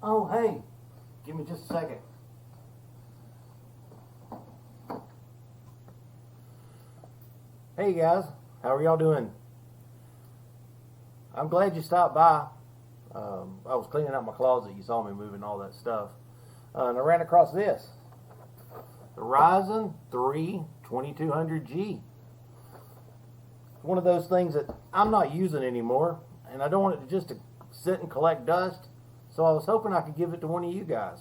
Oh, hey, give me just a second. Hey guys, how are y'all doing? I'm glad you stopped by. I was cleaning out my closet. You saw me moving all that stuff. And I ran across this. The Ryzen 3 2200G. One of those things that I'm not using anymore, and I don't want it just to sit and collect dust, so I was hoping I could give it to one of you guys.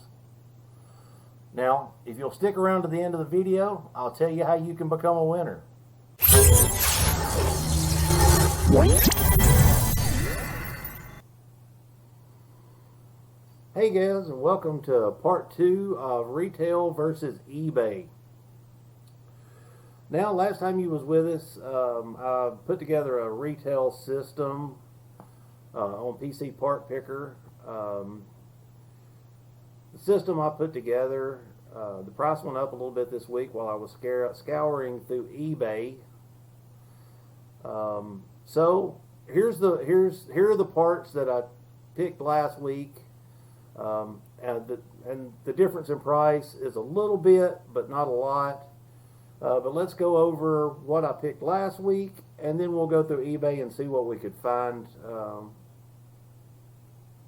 Now, if you'll stick around to the end of the video, I'll tell you how you can become a winner. Hey guys, and welcome to part 2 of retail versus eBay. Now, last time you was with us, I put together a retail system on PC Part Picker. The system I put together, the price went up a little bit this week while I was scouring through eBay. So here are the parts that I picked last week, and the difference in price is a little bit, but not a lot. But let's go over what I picked last week, and then we'll go through eBay and see what we could find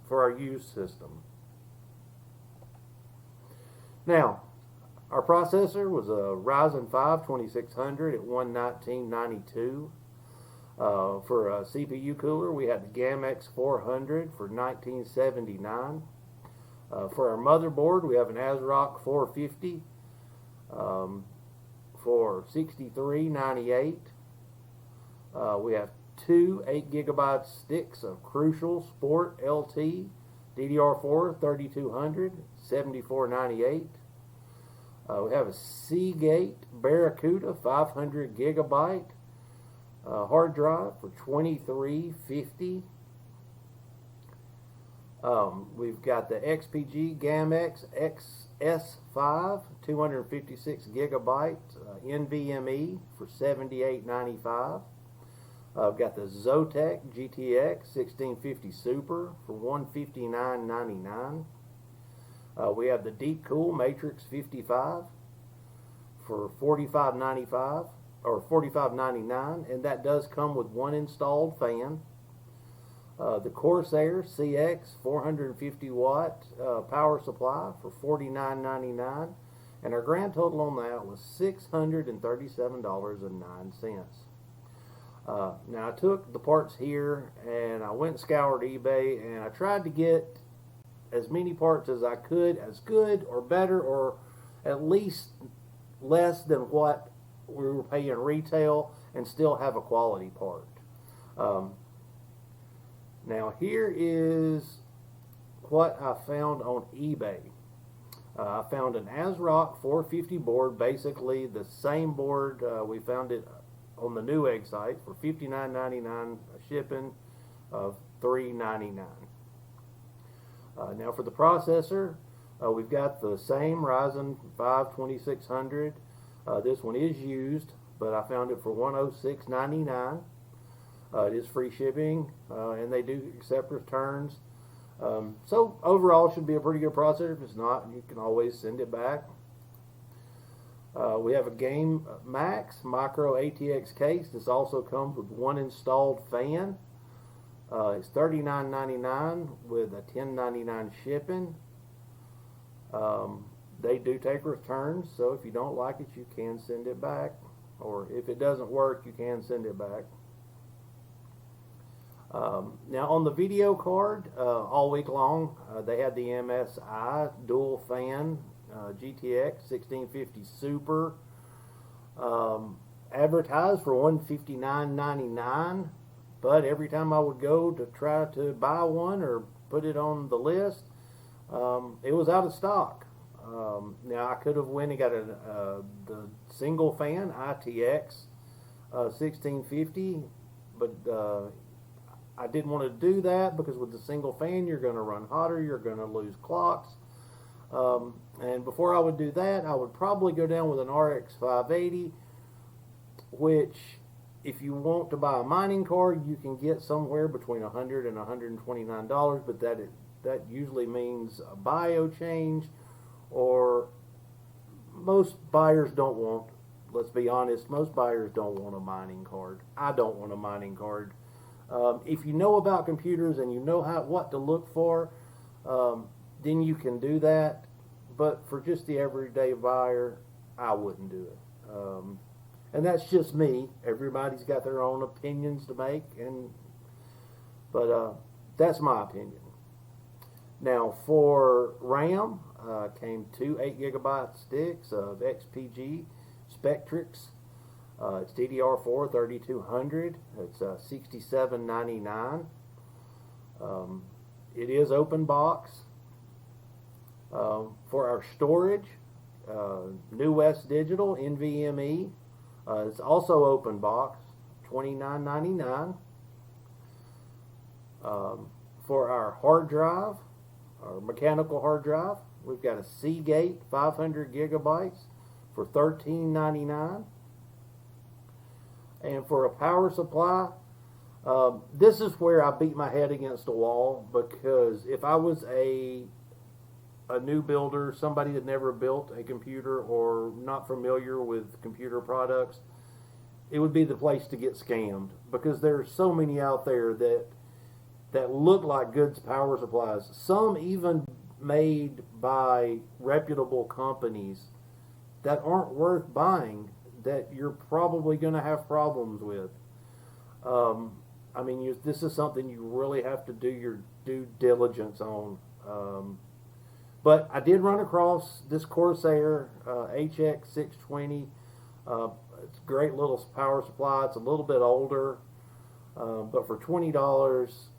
for our used system. Now, our processor was a Ryzen 5 2600 at $119.92. For a CPU cooler, we had the GAMX 400 for $19.79. For our motherboard, we have an ASRock 450 for $63.98. We have two 8GB sticks of Crucial Sport LT DDR4 3200, $74.98. We have a Seagate Barracuda 500GB hard drive for $23.50. We've got the XPG GAMX XS5 256GB NVMe for $78.95. We've got the Zotac GTX 1650 Super for $159.99. We have the Deepcool Matrix 55 for $45.95 or $45.99, and that does come with one installed fan. The Corsair CX 450 watt power supply for $49.99, and our grand total on that was $637.09. Now I took the parts here and I went and scoured eBay, and I tried to get as many parts as I could, as good or better, or at least less than what we were paying retail, and still have a quality part. Now here is what I found on eBay. I found an ASRock 450 board, basically the same board we found it on the Newegg site for $59.99, shipping of $3.99. Now for the processor, we've got the same Ryzen 5 2600. This one is used, but I found it for $106.99. It is free shipping, and they do accept returns. So overall, it should be a pretty good processor. If it's not, you can always send it back. We have a Game Max Micro ATX case. This also comes with one installed fan. It's $39.99 with a $10.99 shipping. They do take returns, so if you don't like it, you can send it back, or if it doesn't work, you can send it back. Now on the video card, all week long, they had the MSI dual fan GTX 1650 Super, advertised for $159.99, but every time I would go to try to buy one or put it on the list, it was out of stock. Now I could have went and got the single fan ITX 1650, but I didn't want to do that because with the single fan you're going to run hotter, you're going to lose clocks, and before I would do that, I would probably go down with an RX 580, which if you want to buy a mining card, you can get somewhere between $100 and $129, but that usually means a bio change, or most buyers don't want, let's be honest, most buyers don't want a mining card. I don't want a mining card. If you know about computers and you know what to look for, then you can do that. But for just the everyday buyer, I wouldn't do it. And that's just me. Everybody's got their own opinions to make, but that's my opinion. Now for RAM, came two 8GB sticks of XPG Spectrix. It's DDR4 3200. It's $67.99. It is open box. For our storage, New West Digital NVMe. It's also open box, $29.99. For our hard drive, our mechanical hard drive, we've got a Seagate 500 gigabytes for $13.99. And for a power supply, this is where I beat my head against the wall, because if I was a new builder, somebody that never built a computer or not familiar with computer products, it would be the place to get scammed, because there's so many out there that look like good power supplies, some even made by reputable companies that aren't worth buying, that you're probably going to have problems with. I mean, this is something you really have to do your due diligence on. But I did run across this Corsair HX620. It's a great little power supply. It's a little bit older, but for $20,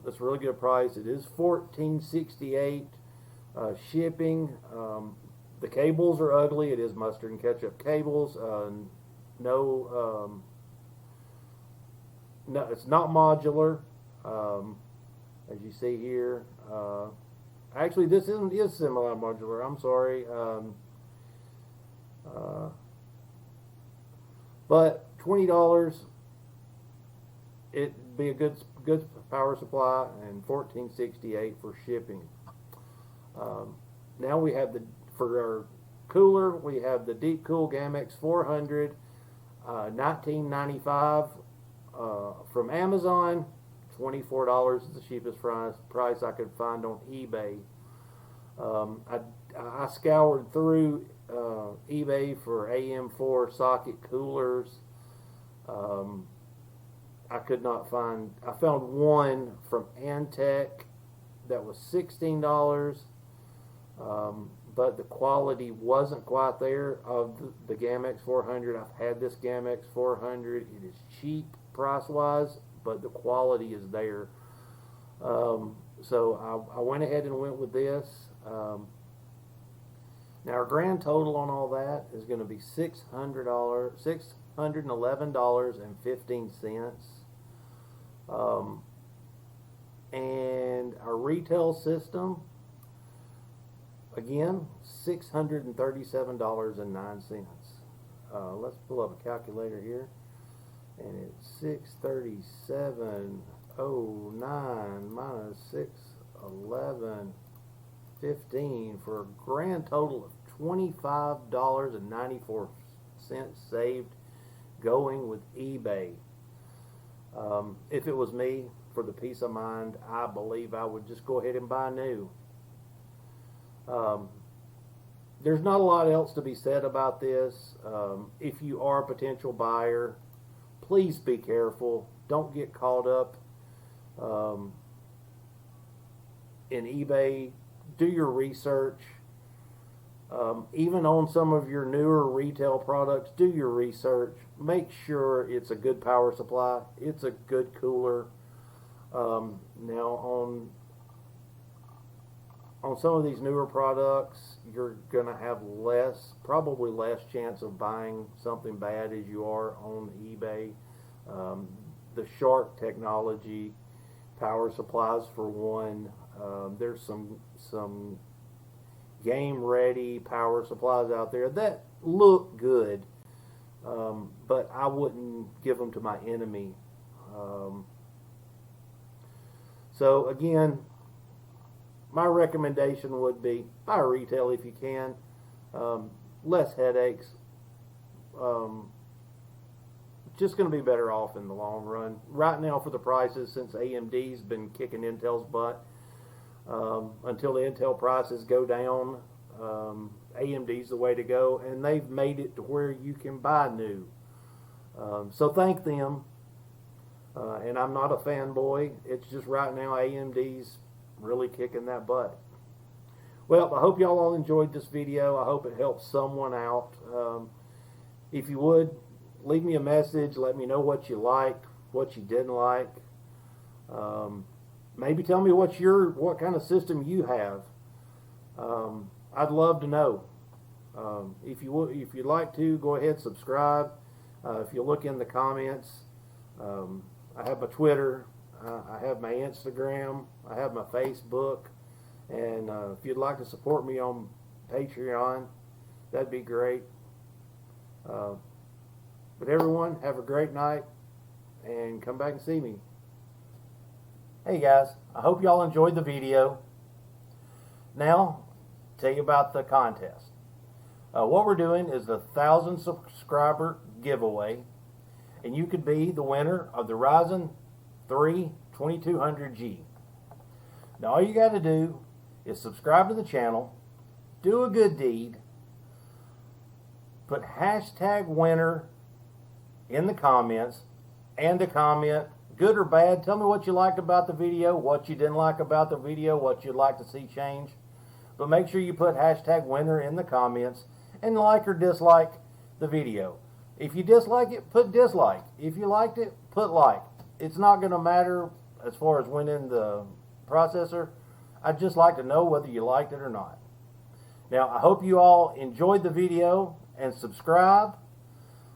it's a really good price. It is $14.68 shipping. The cables are ugly. It is mustard and ketchup cables. No, it's not modular, as you see here. Actually, this is semi-modular. I'm sorry. But $20, it'd be a good power supply, and $14.68 for shipping. Now we have for our cooler, we have the Deep Cool Gamex 400, $19.95 from Amazon. $24 is the cheapest price I could find on eBay. I scoured through eBay for AM4 socket coolers. I could not find. I found one from Antec that was $16, but the quality wasn't quite there of the Gamex 400. I've had this Gamex 400. It is cheap price-wise, but the quality is there. So I went ahead and went with this. Now our grand total on all that is going to be $611.15. And our retail system, again, $637.09. Let's pull up a calculator here. And it's 637.09 minus 611.15 for a grand total of $25.94 saved going with eBay. If it was me, for the peace of mind, I believe I would just go ahead and buy new. There's not a lot else to be said about this. If you are a potential buyer, please be careful. Don't get caught up in eBay. Do your research. Even on some of your newer retail products, do your research. Make sure it's a good power supply. It's a good cooler. Now on some of these newer products, you're going to have probably less chance of buying something bad as you are on eBay. The Shark Technology power supplies, for one. There's some game-ready power supplies out there that look good, but I wouldn't give them to my enemy. So again, my recommendation would be buy retail if you can. Less headaches. Just going to be better off in the long run. Right now, for the prices, since AMD's been kicking Intel's butt, until the Intel prices go down, AMD's the way to go, and they've made it to where you can buy new. So thank them. And I'm not a fanboy. It's just right now AMD's really kicking that butt. Well, I hope y'all all enjoyed this video. I hope it helps someone out. If you would, leave me a message. Let me know what you liked, what you didn't like. Maybe tell me what kind of system you have. I'd love to know. If you'd like to, go ahead and subscribe. If you look in the comments, I have my Twitter, I have my Instagram, I have my Facebook, and if you'd like to support me on Patreon, that'd be great. But everyone, have a great night, and come back and see me. Hey guys, I hope y'all enjoyed the video. Now, tell you about the contest. What we're doing is the 1,000 subscriber giveaway, and you could be the winner of the Ryzen 3 2200G. Now all you got to do is subscribe to the channel, do a good deed, put hashtag winner in the comments, and a comment, good or bad. Tell me what you liked about the video, what you didn't like about the video, what you'd like to see change. But make sure you put hashtag winner in the comments, and like or dislike the video. If you dislike it, put dislike. If you liked it, put like. It's not going to matter as far as winning the processor. I'd just like to know whether you liked it or not. Now, I hope you all enjoyed the video and subscribe.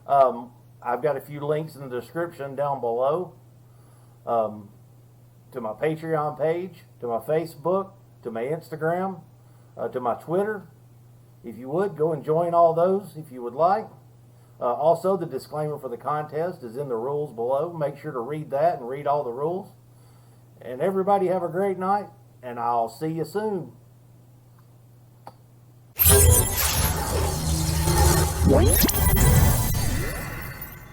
I've got a few links in the description down below to my Patreon page, to my Facebook, to my Instagram, to my Twitter. If you would, go and join all those if you would like. Also, the disclaimer for the contest is in the rules below. Make sure to read that and read all the rules. And everybody have a great night, and I'll see you soon.